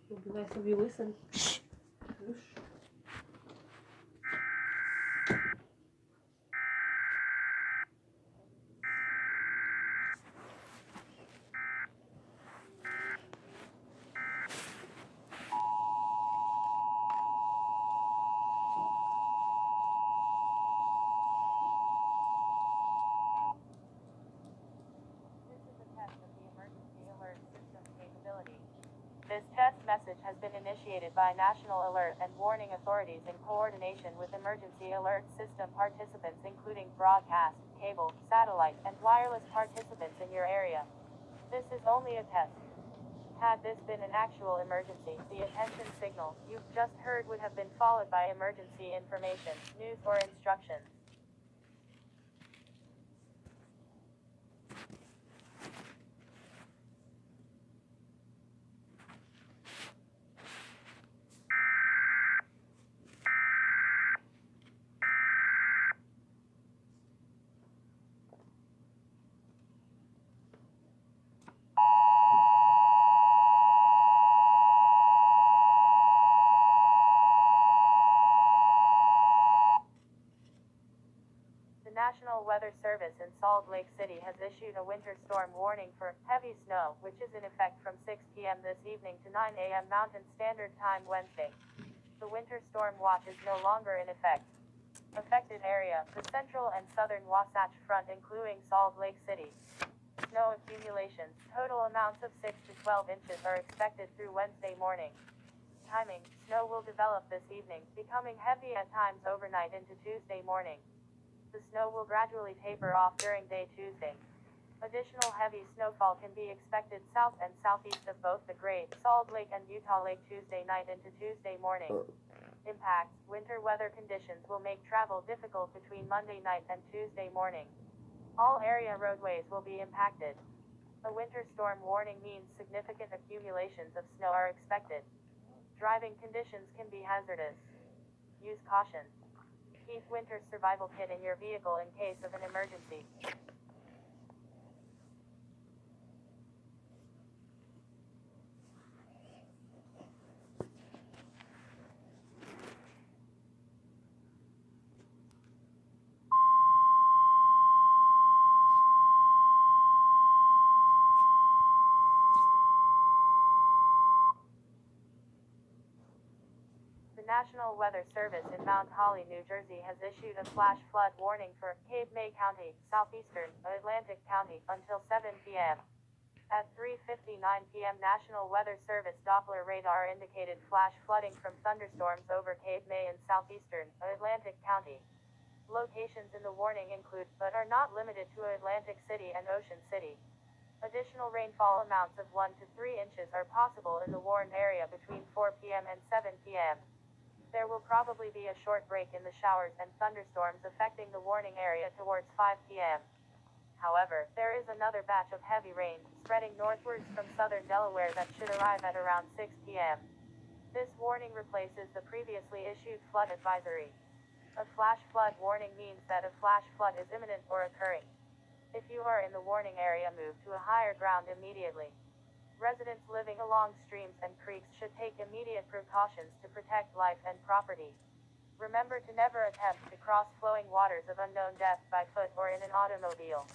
It would be nice if you listen. Shh. This test message has been initiated by National Alert and Warning Authorities in coordination with emergency alert system participants including broadcast, cable, satellite, and wireless participants in your area. This is only a test. Had this been an actual emergency, the attention signal you've just heard would have been followed by emergency information, news, or instructions. The National Weather Service in Salt Lake City has issued a winter storm warning for heavy snow, which is in effect from 6 p.m. this evening to 9 a.m. Mountain Standard Time Wednesday. The winter storm watch is no longer in effect. Affected area, the central and southern Wasatch Front including Salt Lake City. Snow accumulations, total amounts of 6 to 12 inches are expected through Wednesday morning. Timing, snow will develop this evening, becoming heavy at times overnight into Tuesday morning. The snow will gradually taper off during day Tuesday. Additional heavy snowfall can be expected south and southeast of both the Great Salt Lake and Utah Lake Tuesday night into Tuesday morning. Impacts, winter weather conditions will make travel difficult between Monday night and Tuesday morning. All area roadways will be impacted. A winter storm warning means significant accumulations of snow are expected. Driving conditions can be hazardous. Use caution. Keep winter survival kit in your vehicle in case of an emergency. The National Weather Service in Mount Holly, New Jersey has issued a flash flood warning for Cape May County, southeastern Atlantic County, until 7 p.m. At 3:59 p.m. National Weather Service Doppler radar indicated flash flooding from thunderstorms over Cape May and southeastern Atlantic County. Locations in the warning include, but are not limited to, Atlantic City and Ocean City. Additional rainfall amounts of 1 to 3 inches are possible in the warned area between 4 p.m. and 7 p.m. There will probably be a short break in the showers and thunderstorms affecting the warning area towards 5 p.m. However, there is another batch of heavy rain spreading northwards from southern Delaware that should arrive at around 6 p.m. This warning replaces the previously issued flood advisory. A flash flood warning means that a flash flood is imminent or occurring. If you are in the warning area, move to a higher ground immediately. Residents living along streams and creeks should take immediate precautions to protect life and property. Remember to never attempt to cross flowing waters of unknown depth by foot or in an automobile.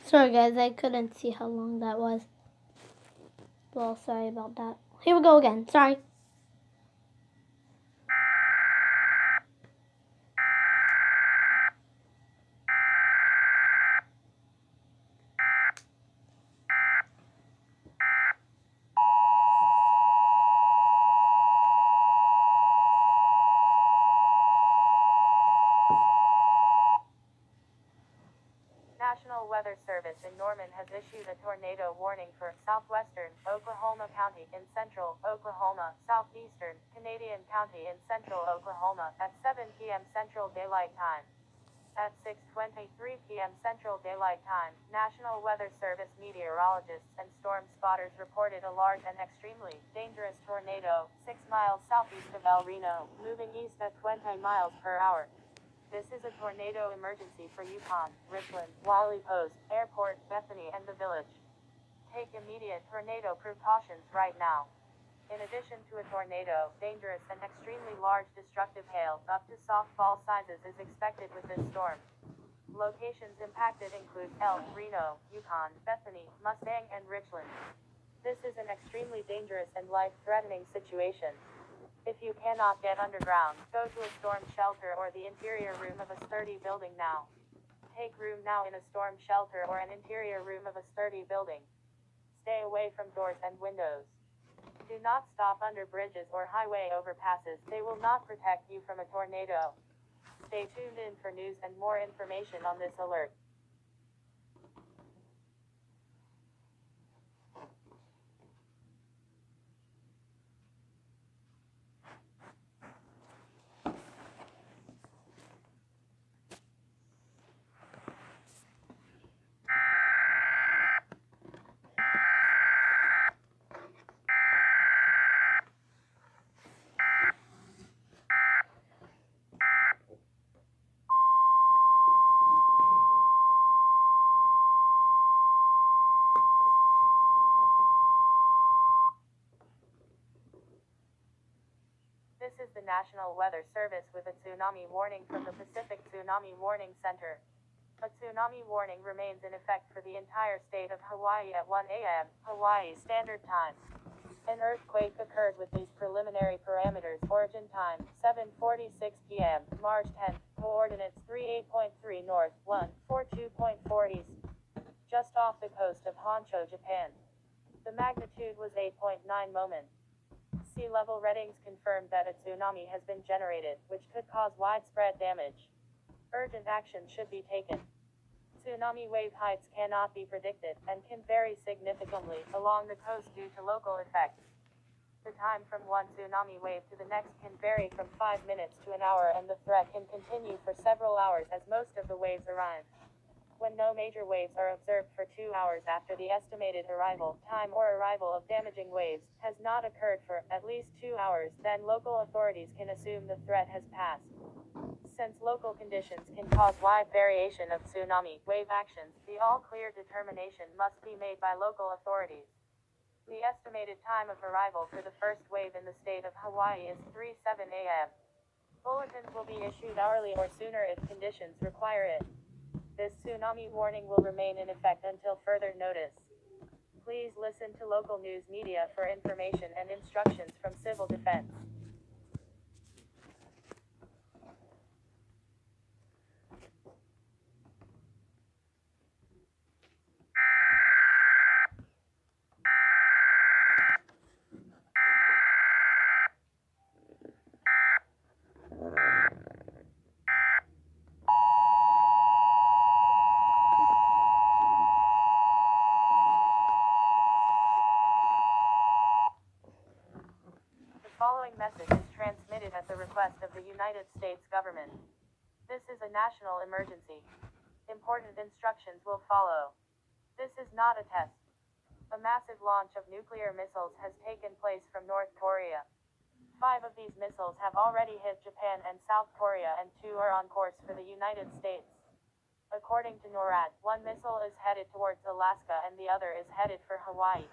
Sorry guys, I couldn't see how long that was. Well, sorry about that. Here we go again, sorry. National Weather Service in Norman has issued a tornado warning for southwestern Oklahoma County in central Oklahoma, southeastern Canadian County in central Oklahoma at 7 p.m. Central Daylight Time. At 6:23 p.m. Central Daylight Time, National Weather Service meteorologists and storm spotters reported a large and extremely dangerous tornado 6 miles southeast of El Reno, moving east at 20 miles per hour. This is a tornado emergency for Yukon, Richland, Wiley Post, Airport, Bethany, and the Village. Take immediate tornado precautions right now. In addition to a tornado, dangerous and extremely large destructive hail, up to softball sizes, is expected with this storm. Locations impacted include El Reno, Yukon, Bethany, Mustang, and Richland. This is an extremely dangerous and life-threatening situation. If you cannot get underground, go to a storm shelter or the interior room of a sturdy building now. Take room now in a storm shelter or an interior room of a sturdy building. Stay away from doors and windows. Do not stop under bridges or highway overpasses. They will not protect you from a tornado. Stay tuned in for news and more information on this alert. This is the National Weather Service with a tsunami warning from the Pacific Tsunami Warning Center. A tsunami warning remains in effect for the entire state of Hawaii at 1 a.m. Hawaii Standard Time. An earthquake occurred with these preliminary parameters. Origin time, 7:46 p.m., March 10, coordinates 38.3 north, 142.4 east. Just off the coast of Honshu, Japan. The magnitude was 8.9 moment. Sea level readings confirmed that a tsunami has been generated, which could cause widespread damage. Urgent action should be taken. Tsunami wave heights cannot be predicted, and can vary significantly along the coast due to local effects. The time from one tsunami wave to the next can vary from 5 minutes to an hour, and the threat can continue for several hours as most of the waves arrive. When no major waves are observed for 2 hours after the estimated arrival time or arrival of damaging waves has not occurred for at least 2 hours, then local authorities can assume the threat has passed. Since local conditions can cause wide variation of tsunami wave actions, the all-clear determination must be made by local authorities. The estimated time of arrival for the first wave in the state of Hawaii is 3:07 a.m. Bulletins will be issued hourly or sooner if conditions require it. This tsunami warning will remain in effect until further notice. Please listen to local news media for information and instructions from Civil Defense. The following message is transmitted at the request of the United States government. This is a national emergency. Important instructions will follow. This is not a test. A massive launch of nuclear missiles has taken place from North Korea. 5 of these missiles have already hit Japan and South Korea, and 2 are on course for the United States. According to NORAD, 1 missile is headed towards Alaska and the other is headed for Hawaii.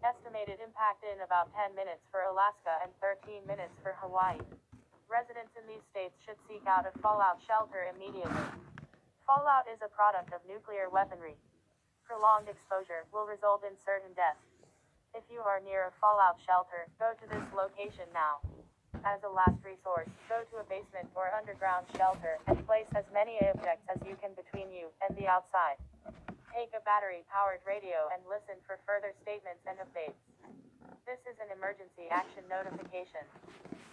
Estimated impact in about 10 minutes for Alaska and 13 minutes for Hawaii. Residents in these states should seek out a fallout shelter immediately. Fallout is a product of nuclear weaponry. Prolonged exposure will result in certain deaths. If you are near a fallout shelter, go to this location now. As a last resource, go to a basement or underground shelter and place as many objects as you can between you and the outside. Take a battery-powered radio and listen for further statements and updates. This is an emergency action notification.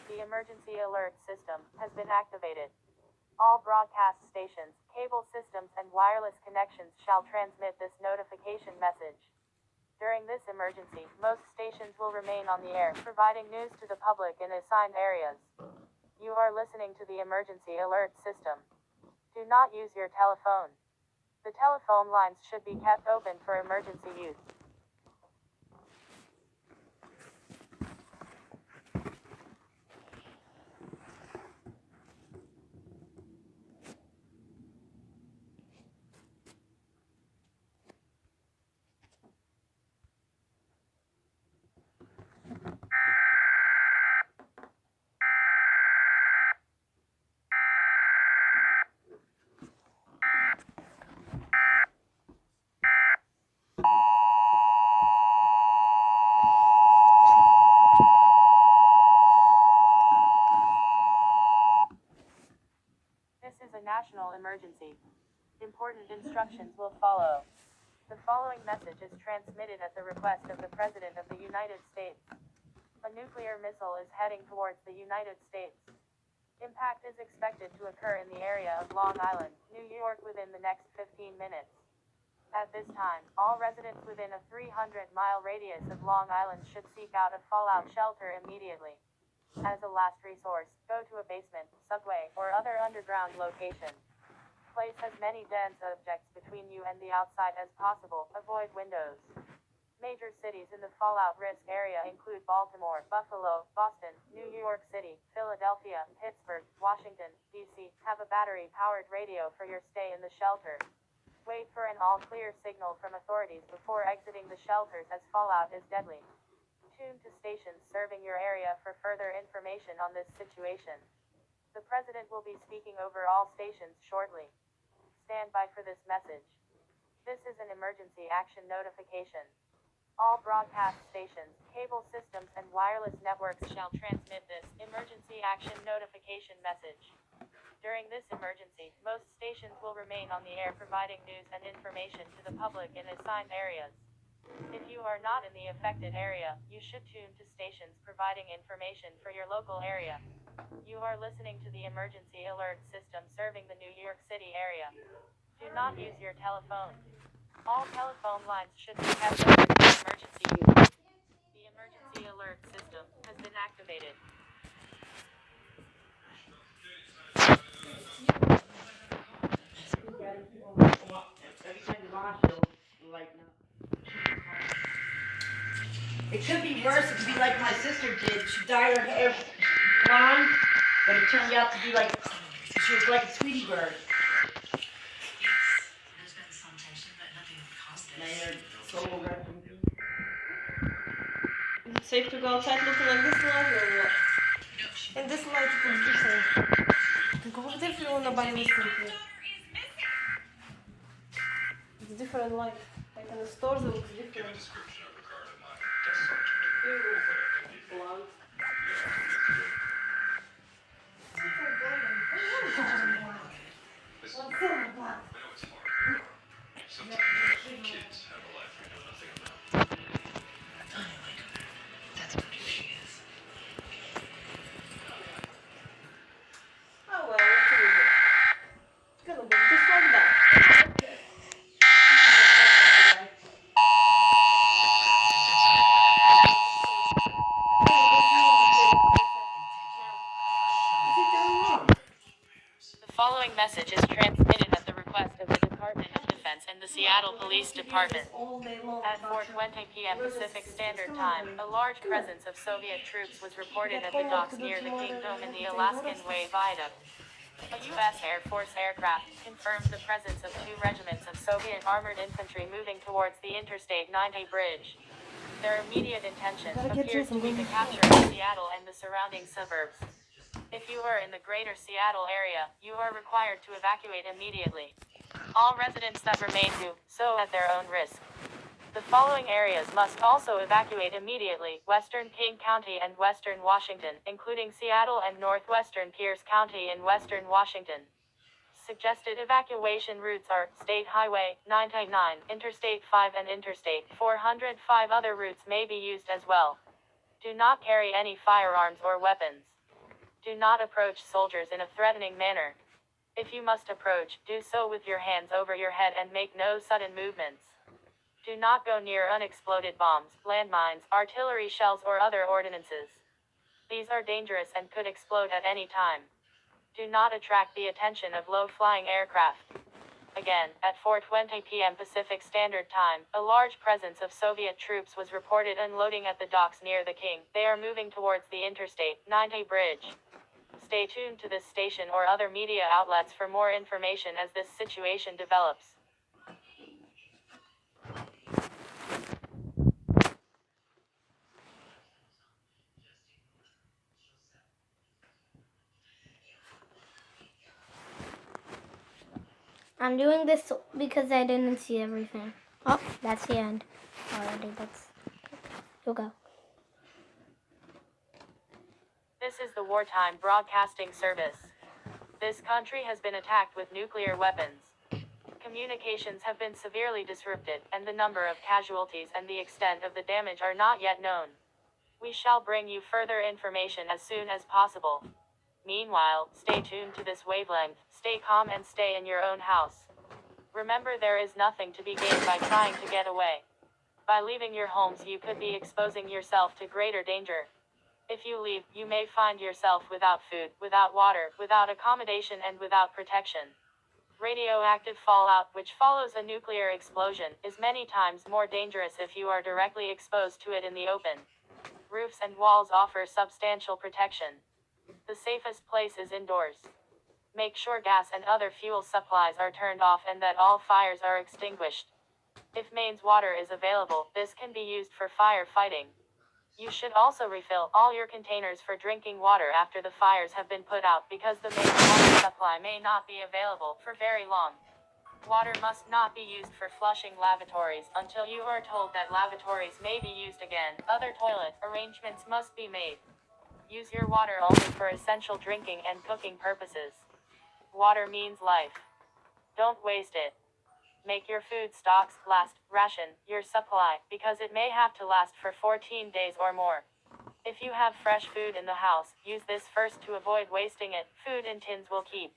The emergency alert system has been activated. All broadcast stations, cable systems, and wireless connections shall transmit this notification message. During this emergency, most stations will remain on the air, providing news to the public in assigned areas. You are listening to the emergency alert system. Do not use your telephone. The telephone lines should be kept open for emergency use. This is a national emergency. Important instructions will follow. The following message is transmitted at the request of the President of the United States. A nuclear missile is heading towards the United States. Impact is expected to occur in the area of Long Island, New York within the next 15 minutes. At this time, all residents within a 300-mile radius of Long Island should seek out a fallout shelter immediately. As a last resource, go to a basement, subway, or other underground location. Place as many dense objects between you and the outside as possible. Avoid windows. Major cities in the fallout risk area include Baltimore, Buffalo, Boston, New York City, Philadelphia, Pittsburgh, Washington, D.C. Have a battery-powered radio for your stay in the shelter. Wait for an all-clear signal from authorities before exiting the shelters as fallout is deadly. Tune to stations serving your area for further information on this situation. The President will be speaking over all stations shortly. Stand by for this message. This is an emergency action notification. All broadcast stations, cable systems, and wireless networks shall transmit this emergency action notification message. During this emergency, most stations will remain on the air providing news and information to the public in assigned areas. If you are not in the affected area, you should tune to stations providing information for your local area. You are listening to the emergency alert system serving the New York City area. Do not use your telephone. All telephone lines should be kept open for emergency use. The emergency alert system has been activated. Every time you launch, it'll lighten up. It could be worse. It could be like my sister did. She dyed her hair blonde, but it turned out to be like she was like a Tweety bird. There's been some tension, but nothing that caused And I this. heard solo reference. Is it safe to go outside looking like this light or what? No, she And this light looks different. Какого телефона набавили снимки? It's different light. Like in the stores it looks different. Here it looks blonde. That's what she is. Oh well, what can we do? It's gonna be just like that. The following message is transmitted at the request of the Department of Defense and the Seattle Police Department. At 4:20 p.m. Pacific Standard Time, a large presence of Soviet troops was reported at the docks near the Kingdom in the Alaskan Way Viaduct. A U.S. Air Force aircraft confirmed the presence of 2 regiments of Soviet armored infantry moving towards the Interstate 90 bridge. Their immediate intention appears to be the capture of Seattle and the surrounding suburbs. If you are in the greater Seattle area, you are required to evacuate immediately. All residents that remain do so at their own risk. The following areas must also evacuate immediately: Western King County and Western Washington, including Seattle and northwestern Pierce County in Western Washington. Suggested evacuation routes are State Highway 99, Interstate 5 and Interstate 405. Other routes may be used as well. Do not carry any firearms or weapons. Do not approach soldiers in a threatening manner. If you must approach, do so with your hands over your head and make no sudden movements. Do not go near unexploded bombs, landmines, artillery shells, or other ordnances. These are dangerous and could explode at any time. Do not attract the attention of low-flying aircraft. Again, at 4:20 p.m. Pacific Standard Time, a large presence of Soviet troops was reported unloading at the docks near the King. They are moving towards the Interstate 90 bridge. Stay tuned to this station or other media outlets for more information as this situation develops. I'm doing this because I didn't see everything. Oh, that's the end already. You'll go. This is the Wartime Broadcasting Service. This country has been attacked with nuclear weapons. Communications have been severely disrupted, and the number of casualties and the extent of the damage are not yet known. We shall bring you further information as soon as possible. Meanwhile, stay tuned to this wavelength, stay calm and stay in your own house. Remember, there is nothing to be gained by trying to get away. By leaving your homes you could be exposing yourself to greater danger. If you leave, you may find yourself without food, without water, without accommodation, and without protection. Radioactive fallout, which follows a nuclear explosion, is many times more dangerous if you are directly exposed to it in the open. Roofs and walls offer substantial protection. The safest place is indoors. Make sure gas and other fuel supplies are turned off and that all fires are extinguished. If mains water is available, this can be used for firefighting. You should also refill all your containers for drinking water after the fires have been put out because the main water supply may not be available for very long. Water must not be used for flushing lavatories until you are told that lavatories may be used again. Other toilet arrangements must be made. Use your water only for essential drinking and cooking purposes. Water means life. Don't waste it. Make your food stocks last, ration your supply, because it may have to last for 14 days or more. If you have fresh food in the house, use this first to avoid wasting it. Food in tins will keep.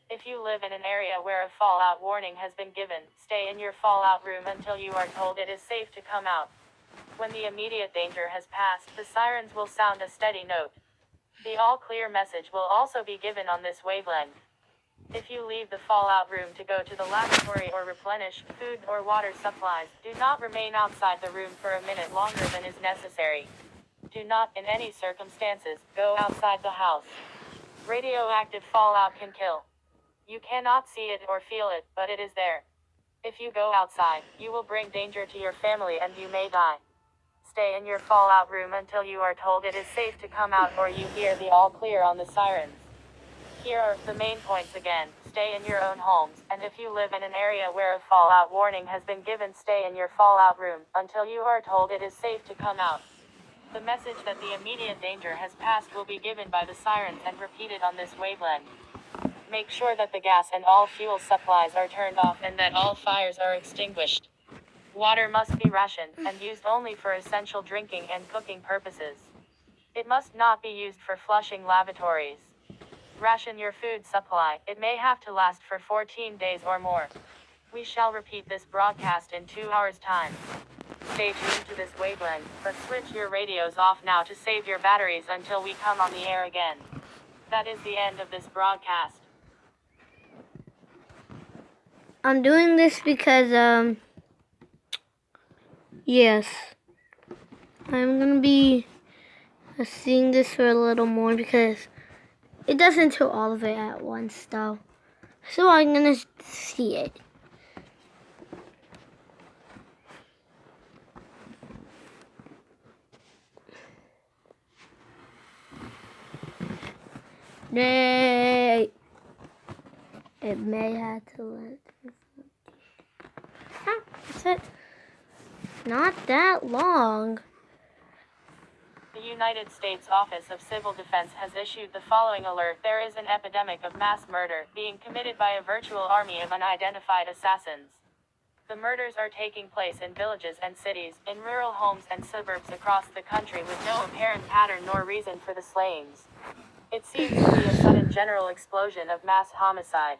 If you live in an area where a fallout warning has been given, stay in your fallout room until you are told it is safe to come out. When the immediate danger has passed, the sirens will sound a steady note. The all-clear message will also be given on this wavelength. If you leave the fallout room to go to the lavatory or replenish food or water supplies, do not remain outside the room for a minute longer than is necessary. Do not, in any circumstances, go outside the house. Radioactive fallout can kill. You cannot see it or feel it, but it is there. If you go outside, you will bring danger to your family and you may die. Stay in your fallout room until you are told it is safe to come out or you hear the all clear on the sirens. Here are the main points again. Stay in your own homes, and if you live in an area where a fallout warning has been given, stay in your fallout room until you are told it is safe to come out. The message that the immediate danger has passed will be given by the sirens and repeated on this wavelength. Make sure that the gas and all fuel supplies are turned off and that all fires are extinguished. Water must be rationed and used only for essential drinking and cooking purposes. It must not be used for flushing lavatories. Ration your food supply. It may have to last for 14 days or more. We shall repeat this broadcast in 2 hours' time. Stay tuned to this wavelength, but switch your radios off now to save your batteries until we come on the air again. That is the end of this broadcast. I'm doing this because, yes. I'm gonna be seeing this for a little more because it doesn't show all of it at once, though. So I'm gonna see it. Yay! It may have to let. That's it. Not that long. The United States Office of Civil Defense has issued the following alert. There is an epidemic of mass murder being committed by a virtual army of unidentified assassins. The murders are taking place in villages and cities, in rural homes and suburbs across the country with no apparent pattern nor reason for the slayings. It seems to be a sudden general explosion of mass homicide.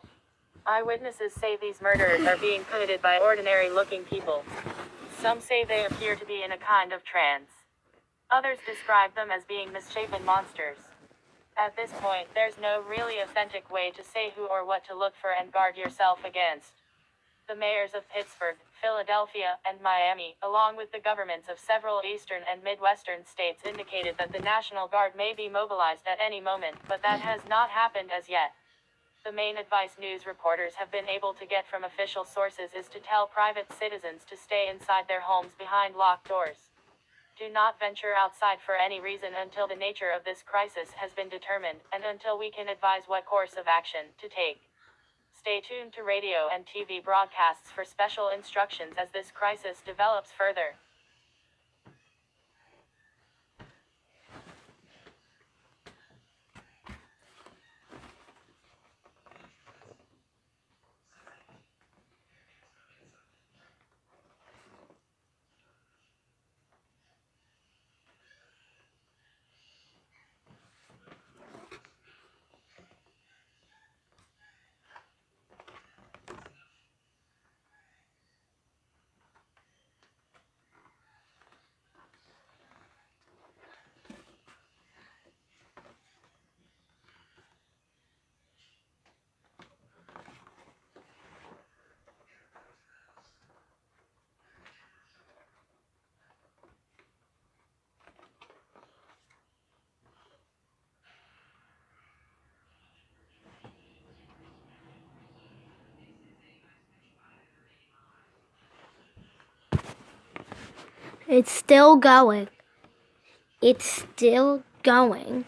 Eyewitnesses say these murderers are being committed by ordinary-looking people. Some say they appear to be in a kind of trance. Others describe them as being misshapen monsters. At this point, there's no really authentic way to say who or what to look for and guard yourself against. The mayors of Pittsburgh, Philadelphia, and Miami, along with the governments of several eastern and midwestern states, indicated that the National Guard may be mobilized at any moment, but that has not happened as yet. The main advice news reporters have been able to get from official sources is to tell private citizens to stay inside their homes behind locked doors. Do not venture outside for any reason until the nature of this crisis has been determined, and until we can advise what course of action to take. Stay tuned to radio and TV broadcasts for special instructions as this crisis develops further. It's still going. It's still going.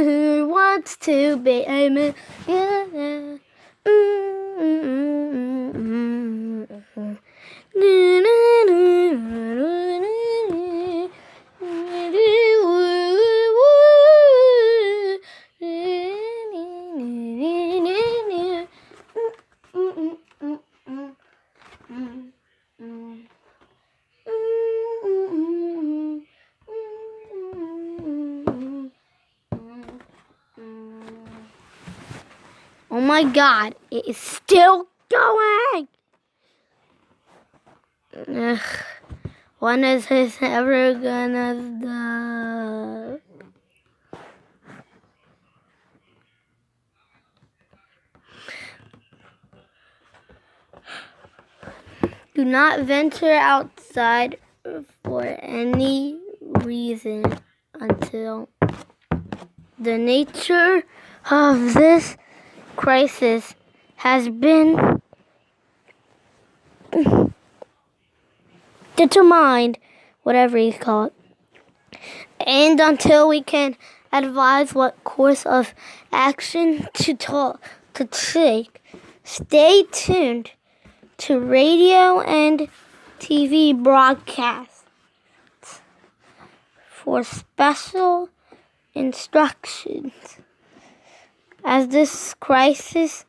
Who wants to be a millionaire? Oh my God, it is still going! Ugh. When is this ever gonna stop? Do not venture outside for any reason until the nature of this crisis has been determined, whatever you call it, and until we can advise what course of action to take. Stay tuned to radio and TV broadcasts for special instructions as this crisis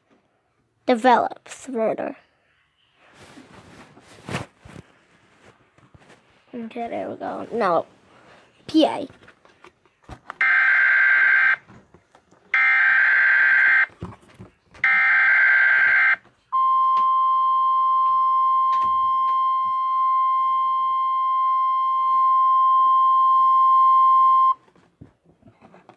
develops further. Okay, there we go. No. PA.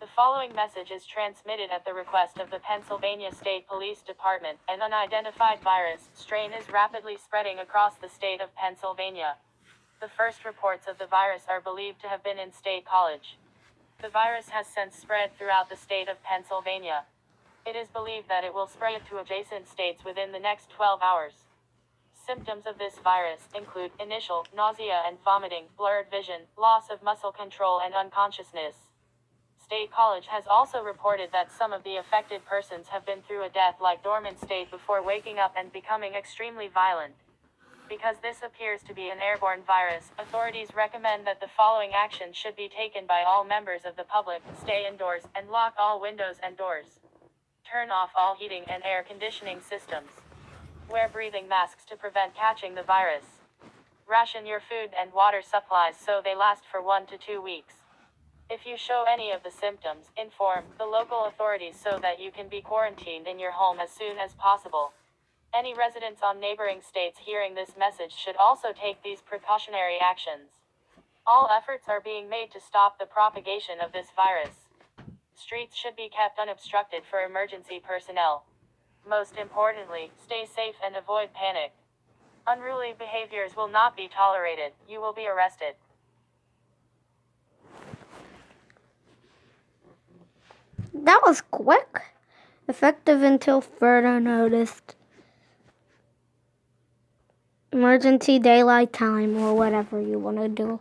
The following message is transmitted at the request of the Pennsylvania State Police Department. An unidentified virus strain is rapidly spreading across the state of Pennsylvania. The first reports of the virus are believed to have been in State College. The virus has since spread throughout the state of Pennsylvania. It is believed that it will spread to adjacent states within the next 12 hours. Symptoms of this virus include initial nausea and vomiting, blurred vision, loss of muscle control, and unconsciousness. State College has also reported that some of the affected persons have been through a death-like dormant state before waking up and becoming extremely violent. Because this appears to be an airborne virus, authorities recommend that the following actions should be taken by all members of the public: stay indoors, and lock all windows and doors. Turn off all heating and air conditioning systems. Wear breathing masks to prevent catching the virus. Ration your food and water supplies so they last for 1 to 2 weeks. If you show any of the symptoms, inform the local authorities so that you can be quarantined in your home as soon as possible. Any residents on neighboring states hearing this message should also take these precautionary actions. All efforts are being made to stop the propagation of this virus. Streets should be kept unobstructed for emergency personnel. Most importantly, stay safe and avoid panic. Unruly behaviors will not be tolerated. You will be arrested. That was quick. Effective until further notice. Emergency daylight time or whatever you want to do.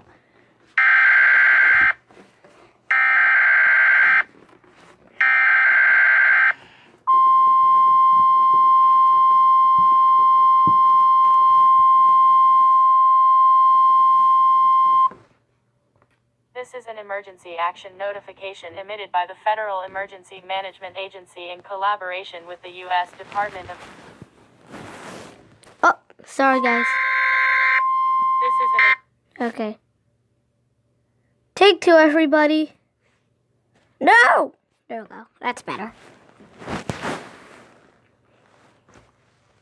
This is an emergency action notification emitted by the Federal Emergency Management Agency in collaboration with the U.S. Department of... Oh, sorry guys. This is an... Okay. Take 2, everybody. No! There we go. That's better.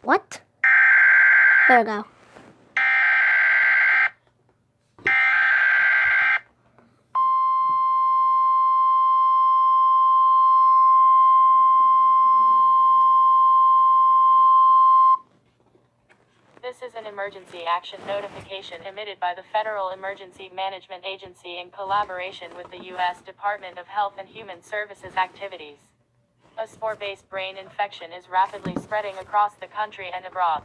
What? There we go. This is an emergency action notification emitted by the Federal Emergency Management Agency in collaboration with the U.S. Department of Health and Human Services activities. A spore-based brain infection is rapidly spreading across the country and abroad.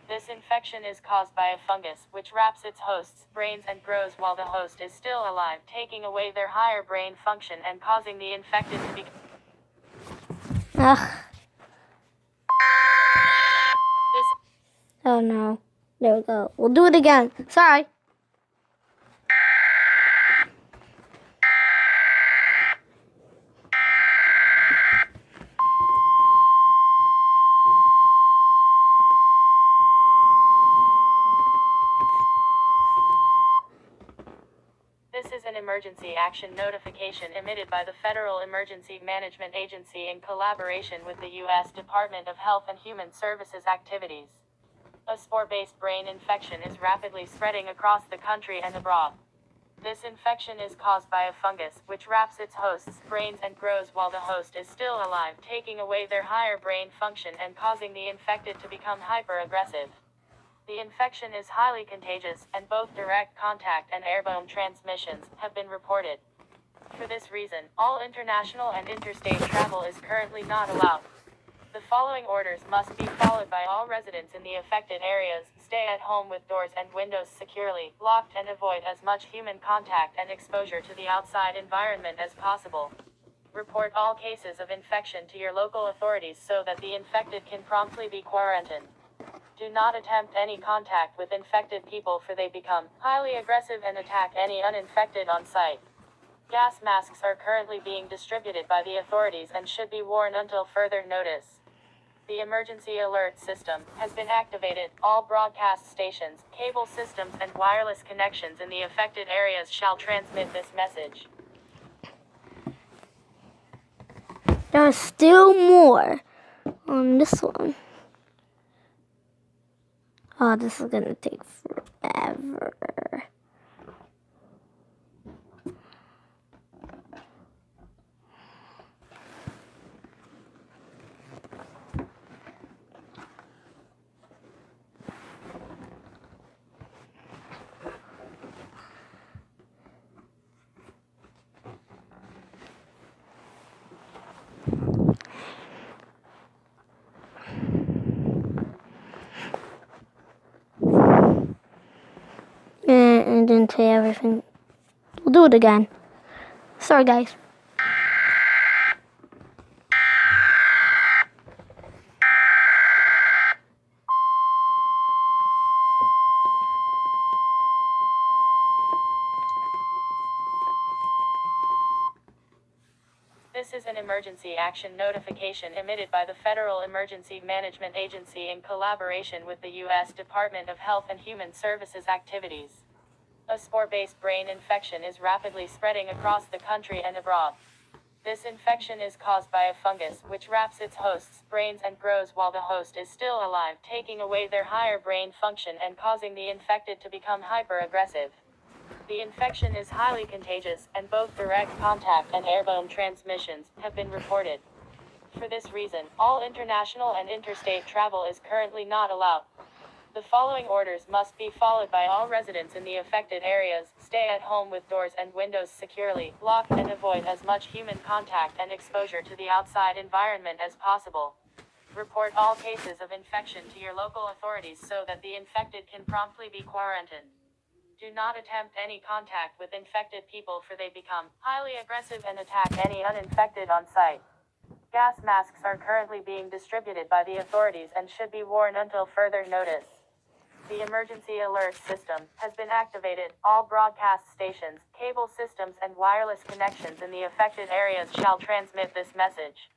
This infection is caused by a fungus, which wraps its host's brains and grows while the host is still alive, taking away their higher brain function and causing the infected to become... Ugh. This Oh no. There we go. We'll do it again. Sorry. This is an emergency action notification emitted by the Federal Emergency Management Agency in collaboration with the U.S. Department of Health and Human Services activities. A spore-based brain infection is rapidly spreading across the country and abroad. This infection is caused by a fungus, which wraps its host's brains and grows while the host is still alive, taking away their higher brain function and causing the infected to become hyper-aggressive. The infection is highly contagious, and both direct contact and airborne transmissions have been reported. For this reason, all international and interstate travel is currently not allowed. The following orders must be followed by all residents in the affected areas. Stay at home with doors and windows securely locked and avoid as much human contact and exposure to the outside environment as possible. Report all cases of infection to your local authorities so that the infected can promptly be quarantined. Do not attempt any contact with infected people, for they become highly aggressive and attack any uninfected on site. Gas masks are currently being distributed by the authorities and should be worn until further notice. The emergency alert system has been activated. All broadcast stations, cable systems, and wireless connections in the affected areas shall transmit this message. There's still more on this one. Oh, this is gonna take forever. And didn't say everything. We'll do it again. Sorry, guys. This This is an emergency action notification emitted by the Federal Emergency Management Agency in collaboration with the U.S. Department of Health and Human Services activities. A spore-based brain infection is rapidly spreading across the country and abroad. This infection is caused by a fungus, which wraps its host's brains and grows while the host is still alive, taking away their higher brain function and causing the infected to become hyper-aggressive. The infection is highly contagious, and both direct contact and airborne transmissions have been reported. For this reason, all international and interstate travel is currently not allowed. The following orders must be followed by all residents in the affected areas. Stay at home with doors and windows securely locked and avoid as much human contact and exposure to the outside environment as possible. Report all cases of infection to your local authorities so that the infected can promptly be quarantined. Do not attempt any contact with infected people, for they become highly aggressive and attack any uninfected on sight. Gas masks are currently being distributed by the authorities and should be worn until further notice. The emergency alert system has been activated. All broadcast stations, cable systems, and wireless connections in the affected areas shall transmit this message.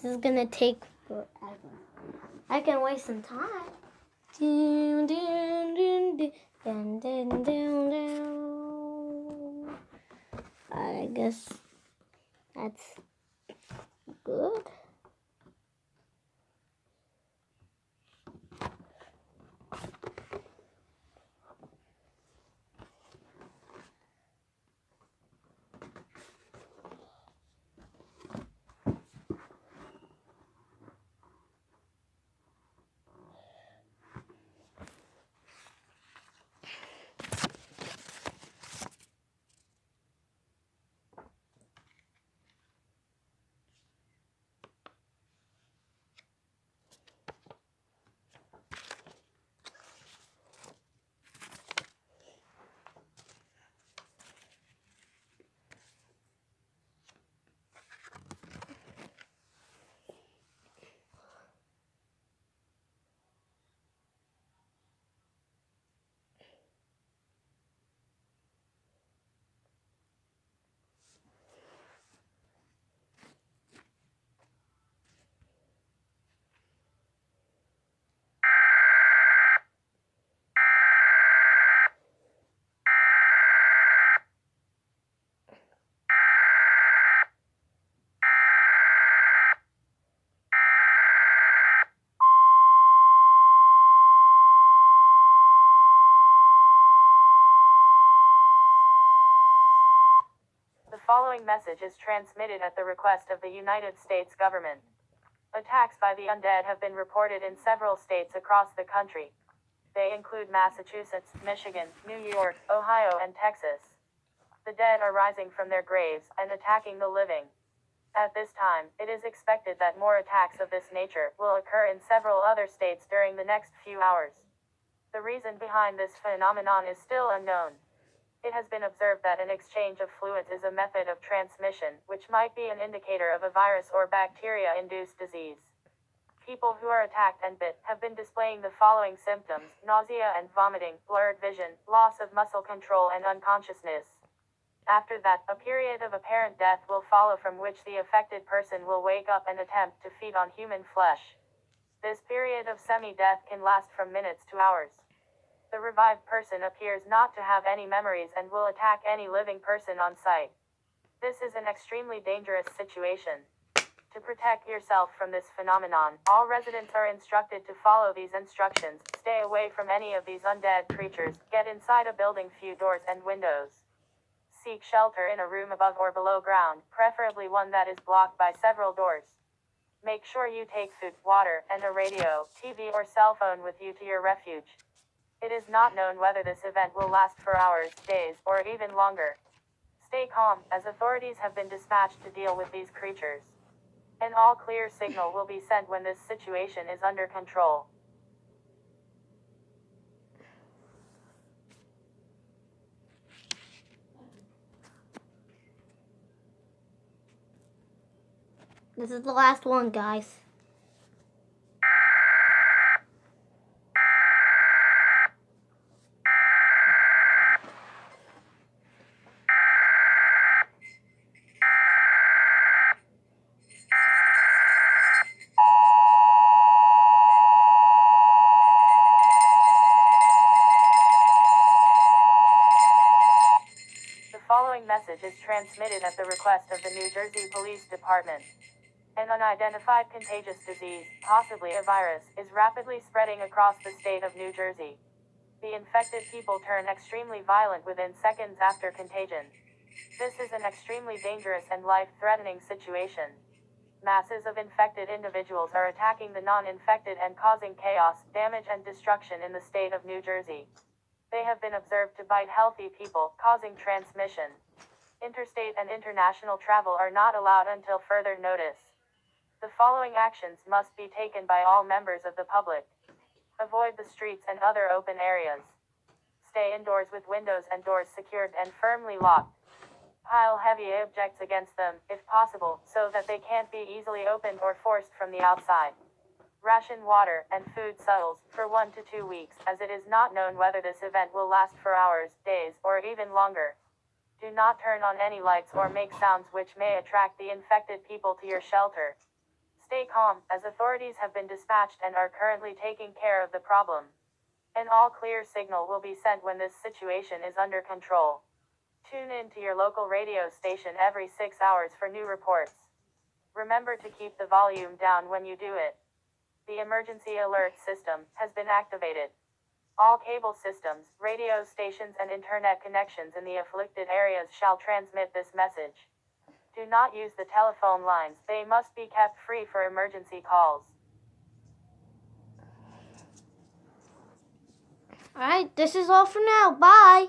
This is gonna take forever. I can waste some time. Dun, dun, dun, dun, dun, dun, dun, dun. I guess that's good. The following message is transmitted at the request of the United States government. Attacks by the undead have been reported in several states across the country. They include Massachusetts, Michigan, New York, Ohio, and Texas. The dead are rising from their graves and attacking the living. At this time, it is expected that more attacks of this nature will occur in several other states during the next few hours. The reason behind this phenomenon is still unknown. It has been observed that an exchange of fluids is a method of transmission, which might be an indicator of a virus or bacteria-induced disease. People who are attacked and bit have been displaying the following symptoms: nausea and vomiting, blurred vision, loss of muscle control, and unconsciousness. After that, a period of apparent death will follow, from which the affected person will wake up and attempt to feed on human flesh. This period of semi-death can last from minutes to hours. The revived person appears not to have any memories and will attack any living person on sight. This is an extremely dangerous situation. To protect yourself from this phenomenon, all residents are instructed to follow these instructions. Stay away from any of these undead creatures. Get inside a building, few doors and windows. seek shelter in a room above or below ground, preferably one that is blocked by several doors. Make sure you take food, water, and a radio, TV, or cell phone with you to your refuge. It is not known whether this event will last for hours, days, or even longer. Stay calm, as authorities have been dispatched to deal with these creatures. An all-clear signal will be sent when this situation is under control. This is the last one, guys. The following message is transmitted at the request of the New Jersey Police Department. An unidentified contagious disease, possibly a virus, is rapidly spreading across the state of New Jersey. The infected people turn extremely violent within seconds after contagion. This is an extremely dangerous and life-threatening situation. Masses of infected individuals are attacking the non-infected and causing chaos, damage, and destruction in the state of New Jersey. They have been observed to bite healthy people, causing transmission. Interstate and international travel are not allowed until further notice. The following actions must be taken by all members of the public. Avoid the streets and other open areas. Stay indoors with windows and doors secured and firmly locked. Pile heavy objects against them, if possible, so that they can't be easily opened or forced from the outside. Ration water and food subtles for 1 to 2 weeks, as it is not known whether this event will last for hours, days, or even longer. Do not turn on any lights or make sounds which may attract the infected people to your shelter. Stay calm, as authorities have been dispatched and are currently taking care of the problem. An all-clear signal will be sent when this situation is under control. Tune in to your local radio station every 6 hours for new reports. Remember to keep the volume down when you do it. The emergency alert system has been activated. All cable systems, radio stations, and internet connections in the afflicted areas shall transmit this message. Do not use the telephone lines, they must be kept free for emergency calls. Alright, this is all for now. Bye.